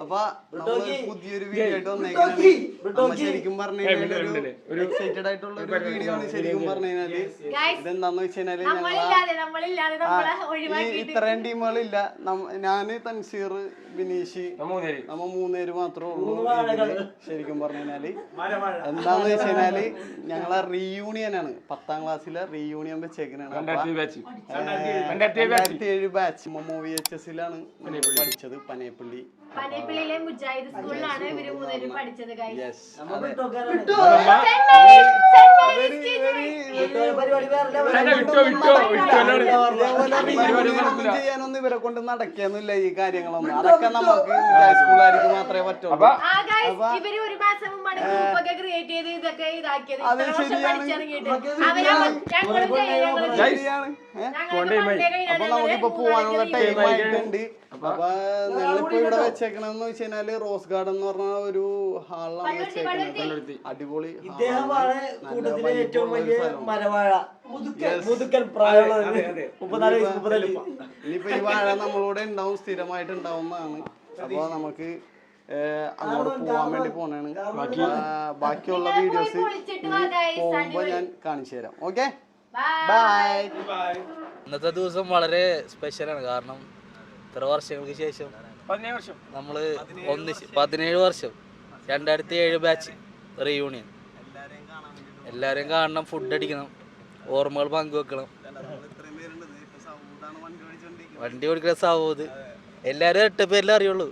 അപ്പൊ പുതിയൊരു വീഡിയോ ആയിട്ട് വന്നേക്കാണ്. ശരിക്കും പറഞ്ഞു കഴിഞ്ഞാൽ ഒരു എക്സൈറ്റഡ് ആയിട്ടുള്ള ഒരു വീഡിയോ ആണ്. ശരിക്കും പറഞ്ഞു കഴിഞ്ഞാല് ഇതെന്താന്ന് വെച്ച് കഴിഞ്ഞാല് ഇത്രയും ടീമുകളില്ല. ഞാന്, തൻസീർ, ബിനീഷ്, നമ്മ 3 പേര് മാത്രമേ ഉള്ളൂ. ശരിക്കും പറഞ്ഞു കഴിഞ്ഞാല് എന്താന്ന് വെച്ച് കഴിഞ്ഞാല് ഞങ്ങളെ റീയൂണിയൻ ആണ്. 10ാം ക്ലാസ്സിലെ റീയൂണിയൻ വെച്ചേക്കാണ്. 2007 ബാച്ച് VHSലാണ് പഠിച്ചത്. പനേപ്പള്ളിയിലെ മുജാഹിദ് സ്കൂളിലാണ് ഇവര് 3 പേരും പഠിച്ചത്. ചെയ്യാനൊന്നും ഇവരെ കൊണ്ട് നടക്കിയൊന്നുമില്ല ഈ കാര്യങ്ങളൊന്നും. അതൊക്കെ നമുക്ക് സ്കൂളുകാർക്ക് മാത്രമേ പറ്റുള്ളൂ. അത് ശരിയാണ്. അപ്പൊ നമുക്കിപ്പോ പോവാനുള്ള ടൈം ആയിട്ടുണ്ട്. അപ്പൊ ഞങ്ങളിപ്പോ ഇവിടെ വെച്ചേക്കണെന്ന് വെച്ച് കഴിഞ്ഞാല് റോസ് ഗാർഡൻ എന്ന് പറഞ്ഞ ഒരു ഹാളിലാണ് വെച്ചേക്കുന്നത്. അടിപൊളി. ഇനിയിപ്പോ ഈ വാഴ നമ്മളോട് ഉണ്ടാവും, സ്ഥിരമായിട്ട് ഉണ്ടാവുന്നതാണ്. അപ്പൊ നമുക്ക് അങ്ങോട്ട് പോവാൻ വേണ്ടി പോണാണ്. ബാക്കിയുള്ള വീഡിയോസ് പോകുമ്പോ ഞാൻ കാണിച്ചു തരാം. Okay, bye. ഇന്നത്തെ ദിവസം വളരെ സ്പെഷ്യലാണ്. കാരണം ഇത്ര വർഷങ്ങൾക്ക് ശേഷം നമ്മള് 17 വർഷം 2007 ബാച്ച് റീയൂണിയൻ. എല്ലാരെയും കാണണം, ഫുഡ് അടിക്കണം, ഓർമ്മകൾ പങ്കുവെക്കണം. വണ്ടി ഓടിക്കുന്ന സൗദ് എല്ലാരും 8 പേരിലും അറിയുള്ളൂ.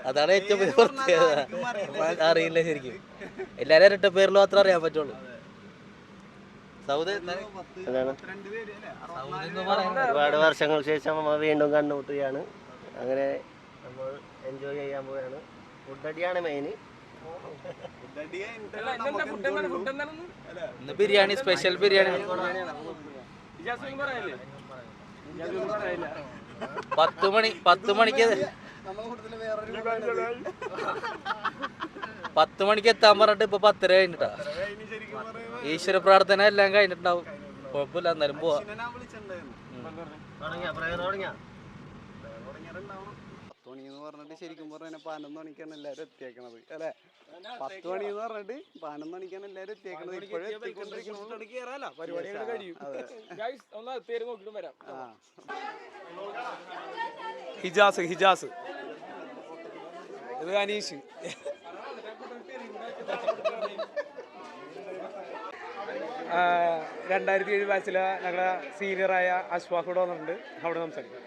അതാണ് ഏറ്റവും വലിയ പ്രത്യേകത. അറിയില്ല ശരിക്കും. എല്ലാരും 8 പേരിലും മാത്രമേ അറിയാൻ പറ്റുള്ളൂ. ഒരുപാട് വർഷങ്ങൾക്ക് ശേഷം നമ്മൾ വീണ്ടും കണ്ടുമുട്ടുകയാണ്. അങ്ങനെ നമ്മൾ എൻജോയ് ചെയ്യാൻ പോവുകയാണ്. ഫുഡടിയാണ് മെയിൻ. ഇന്ന് ബിരിയാണി, സ്പെഷ്യൽ ബിരിയാണി. 10 മണിക്ക് എത്താൻ പറഞ്ഞിട്ട് ഇപ്പൊ 10:30 കഴിഞ്ഞിട്ടാ. ഈശ്വര പ്രാർത്ഥന എല്ലാം കഴിഞ്ഞിട്ടുണ്ടാവും. കുഴപ്പമില്ല, എന്നാലും പോവാ. 10 മണി എന്ന് പറഞ്ഞിട്ട് ശരിക്കും പറഞ്ഞാൽ 11 മണിക്കാണ് എല്ലാവരും എത്തിയേക്കണത് അല്ലെ. 10 മണി എന്ന് പറഞ്ഞിട്ട് 11 മണിക്കാണ് എല്ലാവരും എത്തിയേക്കണത്. ഇപ്പോഴും ഹിജാസ് ഇത് അനീഷ്. ആ 2007 ബാച്ചിലെ ഞങ്ങളുടെ സീനിയറായ അശ്വാഖ് ഇവിടെ വന്നിട്ടുണ്ട്. അവിടെ സംസാരിക്കും.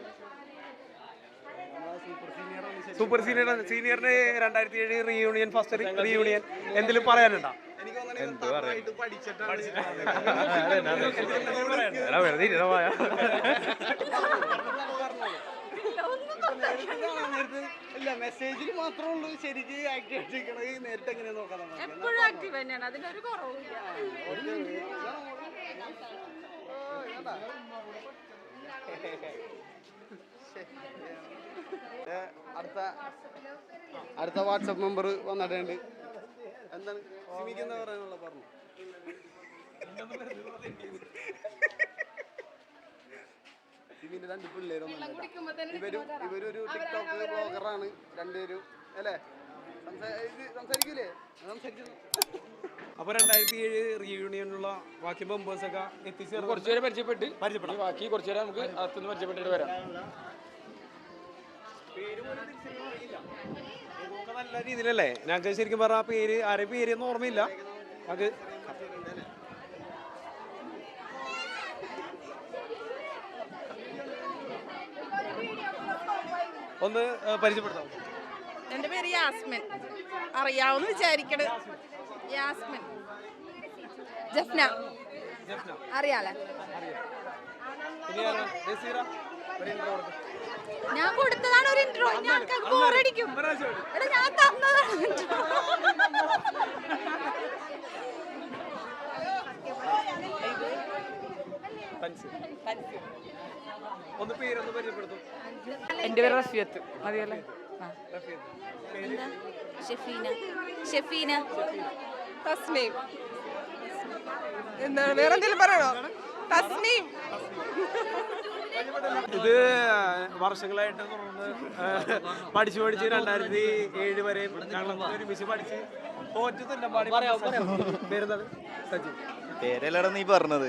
സൂപ്പർ സീനിയറിന് 2007 റീയൂണിയൻ, ഫസ്റ്റ് റീയൂണിയൻ എന്തെങ്കിലും പറയാനുണ്ടോ? ഇല്ല, മെസ്സേജിൽ മാത്രമേ ഉള്ളൂ ശരിക്ക് ആക്റ്റീവ് ആയിട്ടിരിക്കണത്. നേരിട്ട് എങ്ങനെ നോക്കാം? അടുത്ത വാട്സപ്പ് നമ്പർ വന്നിട്ടുണ്ട്. എന്താണ് സിമിക്ക് എന്താ പറയാനുള്ള? പറഞ്ഞു. സിമിന്റെ 2 പിള്ളേരൊന്നും ഇവരൊരു ടിക്ടോക്ക് ബ്ലോഗറാണ്. 2 പേരും അല്ലേ? സംസാരിക്കൂലേ? അപ്പൊ 2007 റീയൂണിയനുള്ള ബാക്കി മെമ്പേഴ്സ് ഒക്കെ എത്തിച്ചേർന്ന് കുറച്ചുപേരെ പരിചയപ്പെടാം. ബാക്കി കുറച്ചുപേരെ നമുക്ക് അകത്തുനിന്ന് പരിചയപ്പെട്ടിട്ട് വരാം. നല്ല രീതിയിലല്ലേ? ഞങ്ങൾക്ക് ശരിക്കും പറഞ്ഞ പേര് ആരെ പേരൊന്നും ഓർമ്മയില്ല. ഞങ്ങൾക്ക് ഒന്ന് പരിചയപ്പെടുത്താം. എൻ്റെ പേര് യാസ്മിൻ. അറിയാവുന്ന വിചാരിക്കണത്. യാസ്മിൻ. ജഫ്ന അറിയാലേ? ഞാൻ കൊടുത്തതാണ് ഒരു ഇൻട്രോ. ഞാൻ ബോറടിക്കും. ഞാൻ തന്നതാണ് ഇൻട്രോ. ഒന്ന് പേരൊന്ന് പരിചയപ്പെടുത്തും. എൻ്റെ പേര് റഫിയത്ത്. മതിയല്ലേ? ഷെഫീന. തസ്നീം. എന്താണ് വേറെ എന്തെങ്കിലും പറയണോ? തസ്നീം. ഇത് വർഷങ്ങളായിട്ട് തുടർന്ന് പഠിച്ച് 2007 വരെ ഞങ്ങൾ ഒരുമിച്ച് പഠിച്ച് തോറ്റത്തില്ല. പേരെന്താണ്? സജീവ്. പേരല്ലട നീ പറഞ്ഞത്.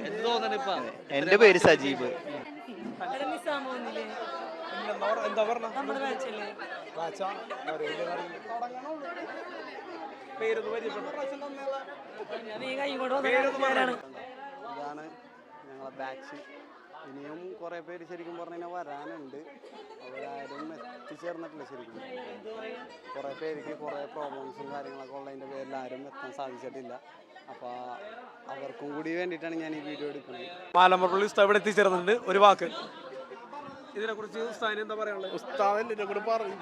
എന്ത് തോന്നണ ഇപ്പൊ? എന്റെ പേര് സജീബ്. എന്താ പറഞ്ഞ പേരൊന്ന് ഇതാണ് ഞങ്ങളെ ബാച്ച്. ഇനിയും കുറേ പേര് ശരിക്കും പറഞ്ഞു കഴിഞ്ഞാൽ വരാനുണ്ട്. അവരാരും എത്തിച്ചേർന്നിട്ടില്ല. ശരിക്കും കുറേ പേർക്ക് കുറേ പ്രോബ്ലംസും കാര്യങ്ങളൊക്കെ ഉള്ളതിൻ്റെ പേരിൽ ആരും എത്താൻ സാധിച്ചിട്ടില്ല. അപ്പോൾ അവർക്കും കൂടി വേണ്ടിയിട്ടാണ് ഞാൻ ഈ വീഡിയോ എടുക്കുന്നത്. മാലമ്പള്ളി ഉസ്താദ് ഇവിടെ എത്തിച്ചേർന്നിട്ടുണ്ട്. ഒരു വാക്ക് ഇതിനെ കുറിച്ച് ഉസ്താദിന് എന്താ പറയാനുള്ളത്? ഉസ്താദ് ഇതിനെ കൂടെ പറഞ്ഞു.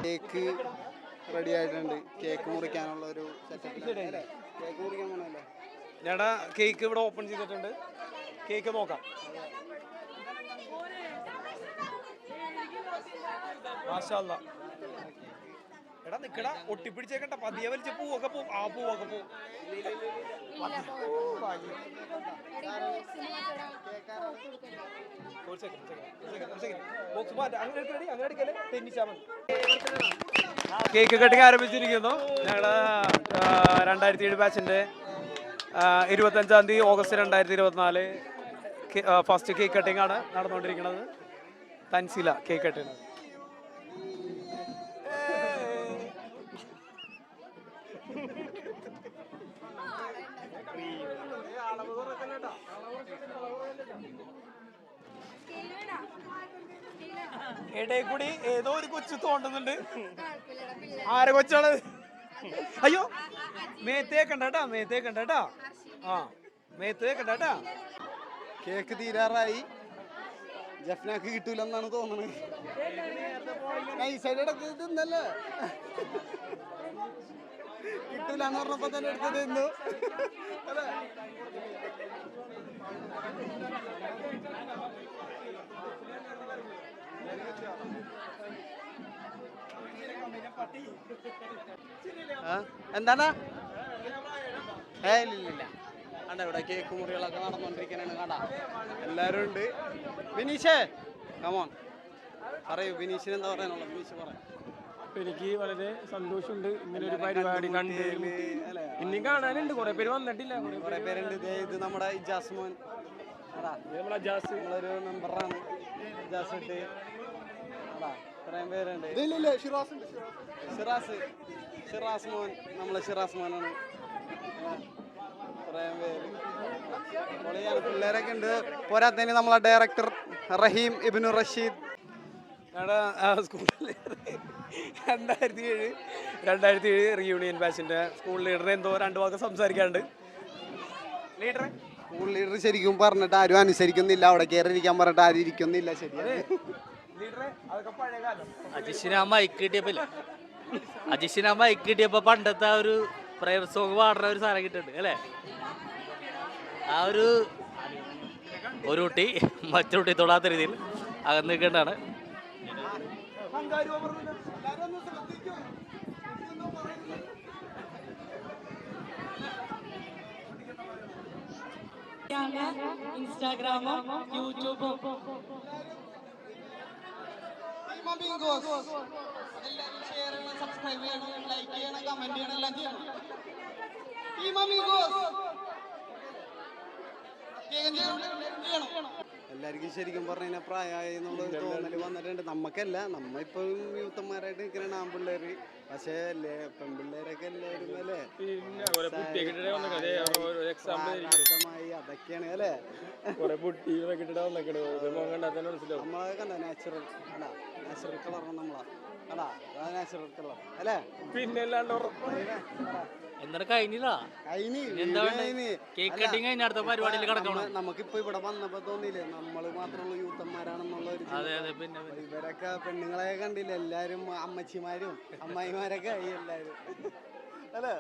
കേക്ക് റെഡി ആയിട്ടുണ്ട്. കേക്ക് മുറിക്കാനുള്ള ഒരു സെറ്റപ്പ്. കേക്ക് മുറിക്കാൻ പോണല്ലേ? ഞങ്ങളുടെ കേക്ക് ഇവിടെ ഓപ്പൺ ചെയ്തിട്ടുണ്ട്. കേക്ക് നോക്കാം. മാഷാഅല്ലാ. എടാ നിക്കടാ, ഒട്ടിപ്പിടിച്ചേക്കട്ടെ. പതിയെ വലിച്ച പൂവൊക്കെ പോവും. ആ പൂവൊക്കെ പോവും. കേക്ക് കട്ടിങ് ആരംഭിച്ചിരിക്കുന്നു. ഞങ്ങളുടെ 2007 ബാച്ചിന്റെ 25-ാം തീയതി ഓഗസ്റ്റ് 2024 ഫസ്റ്റ് കേക്ക് കട്ടിംഗ് ആണ് നടന്നുകൊണ്ടിരിക്കുന്നത്. തൻസില കേക്ക് കട്ടിങ്. ഇടയിൽ കൂടി ഏതോ ഒരു കൊച്ചു തോണ്ടുന്നുണ്ട്. ആരെ കൊച്ചാണ്? അയ്യോ, മേത്തേക്കണ്ടാ, മേത്തേക്കണ്ടാ. ആ, മേത്തേക്കണ്ടാ. കേക്ക് തീരാറായി. ജഫ്നാക്ക് കിട്ടൂലെന്നാണ് തോന്നുന്നത്. ഇന്നല്ലേ കിട്ടൂലെന്ന് പറഞ്ഞപ്പോ തന്നെ എടുത്തത് ഇന്നു. എന്താണ്? ഇല്ലില്ല. കണ്ട ഇവിടെ കേക്ക് മുറികളൊക്കെ നടന്നുകൊണ്ടിരിക്കാനാണ്. കണ്ട എല്ലാവരും ഉണ്ട്. ബിനീഷേ കമോൺ പറയൂ. ബിനീഷിന് എന്താ പറയാനുള്ളത്? ബിനീഷ് പറയാം. എനിക്ക് വളരെ സന്തോഷമുണ്ട് ഇങ്ങനെ ഒരു പരിപാടി കണ്ട്. ഇനിയും കാണാനുണ്ട്. കുറെ പേര് വന്നിട്ടില്ല. കുറെ പേരുണ്ട്. ഇത് നമ്മുടെ ഇജാസ് മോൻ, നമ്മളൊരു മെമ്പറാണ്. ഇജാസ് ഇട്ട് ഇത്രയും പേരുണ്ട്. ഷിറാസ് മോൻ, നമ്മളെ ഷിറാസ് മോനാണ്. ഇത്രയും പേര് പൊളിയാണ്. പിള്ളേരൊക്കെ ഉണ്ട്. പോരാത്തതിന് നമ്മളെ ഡയറക്ടർ റഹീം ഇബ്നു റഷീദ്. ഞങ്ങളുടെ സ്കൂളിൽ 2007 റീയൂണിയൻ ബാച്ചിന്റെ സ്കൂൾ ലീഡറെ എന്തോ 2 വാക്ക് സംസാരിക്കാറുണ്ട്. ലീഡറെ സ്കൂൾ ലീഡർ ശരിക്കും പറഞ്ഞിട്ട് ആരും അനുസരിക്കുന്നില്ല. അവിടെ കയറി ഇരിക്കാൻ പറഞ്ഞിട്ട് ആരും ഇരിക്കുന്നില്ല. ശരിയാണ് ലീഡറെ, അതൊക്കെ പഴയ കാലം. അജിഷിന് ആ മൈക്ക് കിട്ടിയപ്പോ പണ്ടത്തെ ആ ഒരു പ്രയർ സോങ് പാടുന്ന ഒരു സാധനം കിട്ടുന്നുണ്ട് അല്ലേ? ആ ഒരു കുട്ടി മറ്റൊരു കുട്ടി തൊടാത്ത രീതിയിൽ അകന്ന് നിൽക്കേണ്ടതാണ്. ഇൻസ്റ്റാഗ്രാമും യൂട്യൂബും സബ്സ്ക്രൈബ് ചെയ്യണം, ലൈക്ക് ചെയ്യണം, കമന്റ് ചെയ്യണം, എല്ലാം ചെയ്യണം. എല്ലാവർക്കും ശരിക്കും പറഞ്ഞു കഴിഞ്ഞാൽ പ്രായമായി എന്നുള്ളൊരു തോന്നൽ വന്നിട്ടുണ്ട്. നമുക്കല്ല, നമ്മളിപ്പം യൂത്തന്മാരായിട്ട് നിൽക്കുന്ന ആൺപിള്ളേർ. പക്ഷേ പെൺപിള്ളേരൊക്കെ എല്ലാവരും അല്ലേ അതൊക്കെയാണ് അല്ലേ നമ്മളൊക്കെ നാച്ചുറൽ അല്ല, നാച്ചുറൽ കളറാണ് നമ്മളാ അല്ല, നാച്ചുറൽ കളർ അല്ലേ? പിന്നെ എന്താണ് കഴിഞ്ഞില്ല? നമുക്കിപ്പോ ഇവിടെ വന്നപ്പോ തോന്നിയില്ലേ നമ്മള് മാത്രമുള്ള യൂത്തന്മാരാണെന്നുള്ള ഒരു. ഇവരൊക്കെ പെണ്ണുങ്ങളെ കണ്ടില്ല, എല്ലാരും അമ്മച്ചിമാരും അമ്മായിമാരൊക്കെ ആയി എല്ലാരും. അല്ലേ?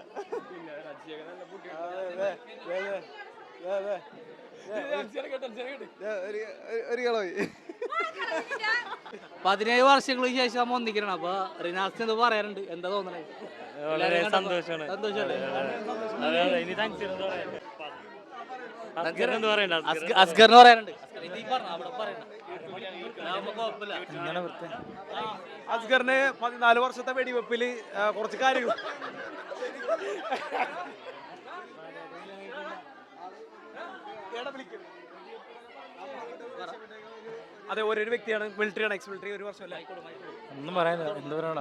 ഒരു കളോയി 17 വർഷങ്ങൾക്ക് ശേഷം നമ്മ ഒന്നിക്കണം. അപ്പൊ റിനാസ് എന്ത് പറയാറുണ്ട്? എന്താ തോന്നണേ? വളരെ സന്തോഷമാണ്. സന്തോഷല്ലേ? എന്ത് പറയണ്ട അസ്ഗറിന് പറയാനുണ്ട്. അവിടെ പറയണ്ട. അസ്ഗറിന് 14 വർഷത്തെ വെടിവെപ്പില് കുറച്ച് കാര്യങ്ങൾ അതെ, ഓരോ വ്യക്തിയാണ്. മിലിറ്ററിയാണ്, എക്സ് മിലിറ്ററി. 1 വർഷമല്ല. ഒന്നും പറയാനില്ല. എന്ത് പറയണ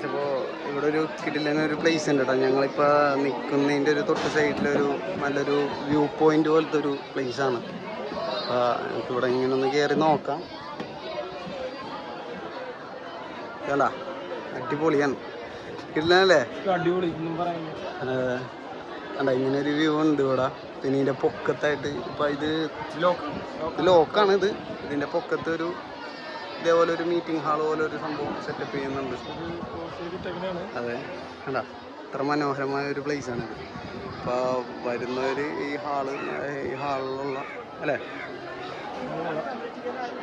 അപ്പോൾ ഇവിടെ ഒരു കിടിലൊരു പ്ലേസ് ഉണ്ട് കേട്ടോ. ഞങ്ങളിപ്പോൾ നിൽക്കുന്നതിൻ്റെ ഒരു തൊട്ട് സൈഡിലൊരു നല്ലൊരു വ്യൂ പോയിന്റ് പോലത്തെ ഒരു പ്ലേസാണ്. അപ്പോൾ നമുക്കിവിടെ ഇങ്ങനെ ഒന്ന് കയറി നോക്കാം. കേട്ടാ അടിപൊളിയാണ്, കിടിലല്ലേ? അടിപൊളി. അല്ല ഇങ്ങനെ ഒരു വ്യൂ ഉണ്ട് ഇവിടെ. പിന്നെ ഇതിൻ്റെ പൊക്കത്തായിട്ട് ഇപ്പം ഇത് ലോക്കാണ്. ഇതിൻ്റെ പൊക്കത്ത് ഒരു ഇതേപോലെ ഒരു മീറ്റിംഗ് ഹാൾ പോലെ ഒരു സംഭവം സെറ്റപ്പ് ചെയ്യുന്നുണ്ട്. അതെ, കണ്ടാ ഇത്ര മനോഹരമായ ഒരു പ്ലേസാണിത്. അപ്പോൾ വരുന്നവർ ഈ ഹാളിലുള്ള അല്ലേ,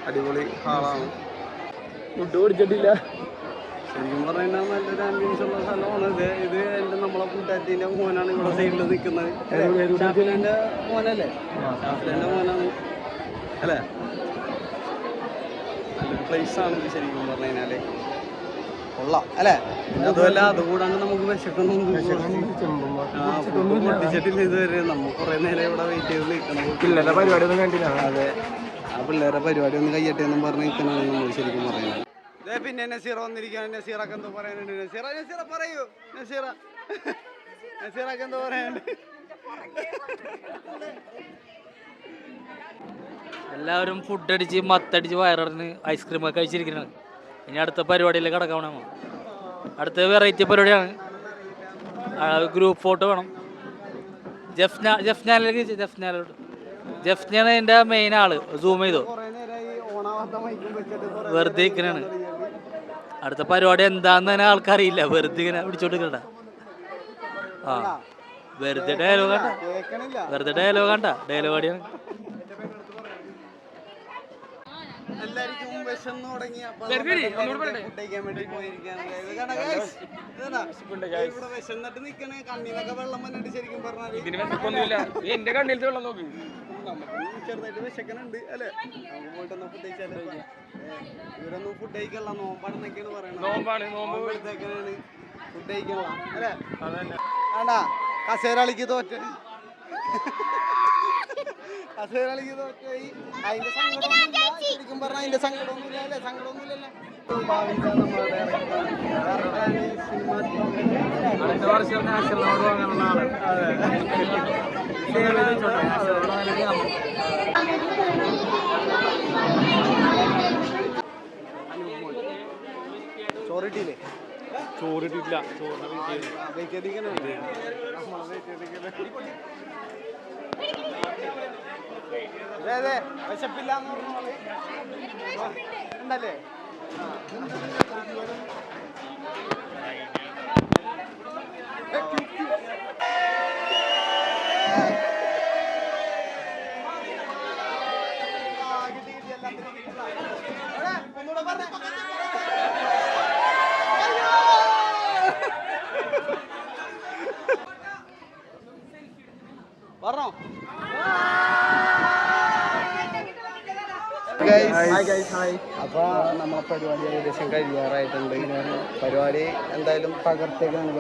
അടിപൊളി ഹാളാണ്. ഫുഡ് കുടിച്ചിട്ടില്ല. ശരിക്കും പറഞ്ഞാൽ നല്ലൊരു ആംബിയൻസ് ഉള്ള സ്ഥലമാണ് ഇത്. എൻ്റെ നമ്മളെ കൂട്ടാറ്റിൻ്റെ മോനാണ് ഇവിടെ സൈഡിൽ നിൽക്കുന്നത്. ഷാഫിലിൻ്റെ മോനല്ലേ? ഷാഫിലിൻ്റെ മോനാണ് അല്ലേ? നല്ലൊരു പ്ലേസാണ് ഇത് ശരിക്കും പറഞ്ഞു കഴിഞ്ഞാൽ. കൊള്ളാം അല്ലേ? അതുമല്ല അതുകൂടാണ്ട് നമുക്ക് വിശക്കൊന്നും പൊട്ടിച്ചിട്ടില്ല ഇതുവരെ. നമ്മൾ കുറേ നേരം ഇവിടെ വെയിറ്റ് ചെയ്ത് നിൽക്കണം. പിള്ളേരുടെ പരിപാടി ഒന്നും കണ്ടില്ല. അതെ, ആ പിള്ളേരുടെ പരിപാടി ഒന്ന് കഴിയട്ടെ എന്നും പറഞ്ഞ് നിൽക്കണമെന്ന് നമ്മൾ ശരിക്കും പറയുന്നത്. പിന്നെ നസീറ വന്നിരിക്കുകയാണ്. നസീറൊക്കെ എന്തോ പറയാനുണ്ട്? നസീറ പറയൂ. നസീറൊക്കെ എന്തോ പറയാനുണ്ട്? എല്ലാവരും ഫുഡ് അടിച്ച് മത്തടിച്ച് വയറിന് ഐസ്ക്രീമൊക്കെ കഴിച്ചിരിക്കുന്നത്. ഇനി അടുത്ത പരിപാടിയിലേക്ക് കിടക്കണം. അടുത്ത വെറൈറ്റി പരിപാടിയാണ്. ഗ്രൂപ്പ് ഫോട്ടോ വേണം. ജഫ്നാണ് എൻ്റെ മെയിൻ ആള്. സൂം ചെയ്തോ? വെറുതെ ഇരിക്കണാണ്. അടുത്ത പരിപാടി എന്താന്ന് തന്നെ ആൾക്കറിയില്ല. വെറുതെ ഇങ്ങനെ പിടിച്ചോണ്ടിരിക്കണ്ട. ആ വെറുതെ ഡയലോഗ് കണ്ട ഡയലോഗ് അടിയാണ്. എല്ലാവർക്കും വിശന്ന് തുടങ്ങി. ഇവിടെ വിശന്നിട്ട് നിക്കണേ, കണ്ണീന്നൊക്കെ വെള്ളം വന്നിട്ട് ശരിക്കും പറഞ്ഞാൽ എന്റെ കണ്ണിലത്തെ വെള്ളം നോക്കി. നമുക്ക് ചെറുതായിട്ട് വിശക്കണുണ്ട് അല്ലേ? നമുക്ക് പോയിട്ടൊന്ന് ഫുഡ് കഴിച്ചാലോ? ഇവരൊന്നും ഫുഡ് കഴിക്കല്ല, നോമ്പാണെന്നൊക്കെയാണ് പറയണത്. നോമ്പെടുത്തേക്കാണ് ഫുഡ് കഴിക്കണ അല്ലേ? വേണ്ടാ കസേരളിക്ക് തോറ്റ കസേരളിക്ക് തോറ്റായി. അതിന്റെ സങ്കടമൊന്നുമില്ല ശരിക്കും പറഞ്ഞാൽ. അതിന്റെ സങ്കടമൊന്നുമില്ല അല്ലേ? സങ്കടമൊന്നുമില്ലല്ലേ? അടുത്ത വർഷം നാഷണലോട് വാങ്ങാനുള്ള ആള്. ചോറിട്ടില്ലേ? ചോറിട്ടില്ല. അതെ വിശപ്പില്ലാന്ന് പറഞ്ഞോളെ ഉണ്ടല്ലേ? ഒന്നുകൂടെ പറഞ്ഞേ. പറഞ്ഞോ? അപ്പൊ നമ്മളെ പരിപാടി ഏകദേശം കഴിയാറായിട്ടുണ്ട്. പരിപാടി എന്തായാലും തകർത്തേക്കാണ്.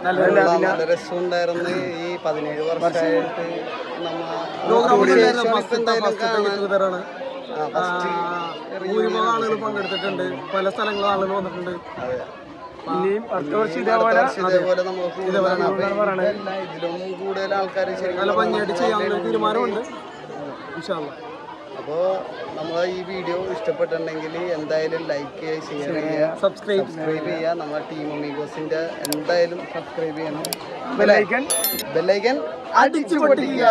നല്ല രസം ഉണ്ടായിരുന്നു. ഈ 17 വർഷമായിട്ട് ഭൂരിഭാഗം ആളുകൾ പങ്കെടുത്തിട്ടുണ്ട്. പല സ്ഥലങ്ങളിൽ ആളുകൾ വന്നിട്ടുണ്ട്. ഇനിയും അടുത്ത വർഷം ഇതേപോലെ നമ്മൾ ഇതിലും കൂടുതൽ ആൾക്കാർ നല്ല ഭംഗിയായിട്ട് ചെയ്യാനുള്ള തീരുമാനമുണ്ട്. ഇൻഷാ അല്ലാഹ്. അപ്പോൾ നമ്മളെ ഈ വീഡിയോ ഇഷ്ടപ്പെട്ടിട്ടുണ്ടെങ്കിൽ എന്തായാലും ലൈക്ക് ചെയ്യുക, ഷെയർ ചെയ്യുക, സബ്സ്ക്രൈബ് ചെയ്യുക. നമ്മളെ ടീം അമീഗോസിന്റെ എന്തായാലും സബ്സ്ക്രൈബ് ചെയ്യണം. ബെല്ലൈക്കൻ അടിച്ചു പൊട്ടിക്കുക.